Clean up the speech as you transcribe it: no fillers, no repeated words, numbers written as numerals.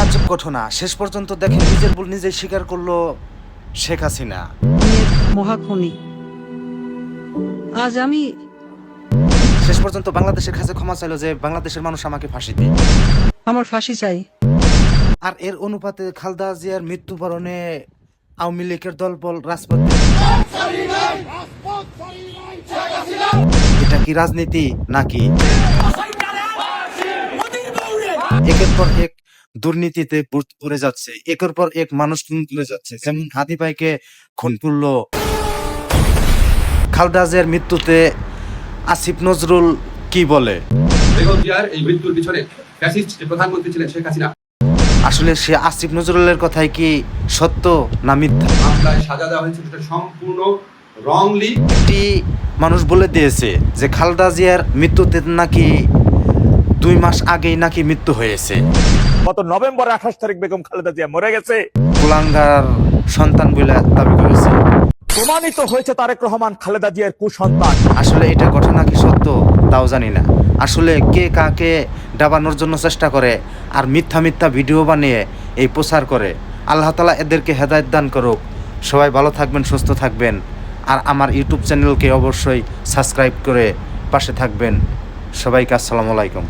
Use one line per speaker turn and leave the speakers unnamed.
তাজ্জব ঘটনা শেষ পর্যন্ত দেখেন নিজের ভুল নিজেই স্বীকার করলো শেখ হাসিনা।
মহাখনি আজ আমি
শেষ পর্যন্ত বাংলাদেশের কাছে ক্ষমা চাইলো যে বাংলাদেশের মানুষ আমাকে ফাঁসি দিই।
আমার ফাঁসি চাই।
আর এর অনুপাতে খালেদা জিয়ার মৃত্যুবরণে আওয়ামী লীগের দলবল রাজপথে। এটা কি রাজনীতি নাকি একের পর এক দুর্নীতিতে পড়ে যাচ্ছে, একের পর এক মানুষ খুন করে যাচ্ছে, যেমন হাদি ভাইকে খুন করলো। খালেদা জিয়ার মৃত্যুতে আসিফ নজরুল কি বলে?
বেগম জিয়ার এই মৃত্যুর পিছনে ফ্যাসিস্ট যে প্রধানমন্ত্রী ছিলেন শেখ হাসিনা,
আসলে সে আসিফ নজরুলের কথাই কি সত্য না মিথ্যা?
মামলায় সাজা দেওয়া হয়েছে সেটা সম্পূর্ণ রংলি।
একটি মানুষ বলে দিয়েছে যে খালেদা জিয়ার মৃত্যুতে নাকি 2 মাস আগেই নাকি মৃত্যু হয়েছে।
গত নভেম্বর 28 তারিখ বেগম খালেদা জিয়া মরে গেছে।
কুলাঙ্গার সন্তান বলে দাবি করেছে।
প্রমাণিত হয়েছে তারেক রহমান খালেদা জিয়ার কুসন্তান।
আসলে এটা ঘটনা কি সত্য তাও জানি না। আসলে কে কাকে ডাবানোর জন্য চেষ্টা করে আর মিথ্যা মিথ্যা ভিডিও বানিয়ে এই প্রচার করে। আল্লাহ তাআলা এদেরকে হেদায়েত দান করুক। সবাই ভালো থাকবেন, সুস্থ থাকবেন। আর আমার ইউটিউব চ্যানেলকে অবশ্যই সাবস্ক্রাইব করে পাশে থাকবেন। সবাইকে আসসালামু আলাইকুম।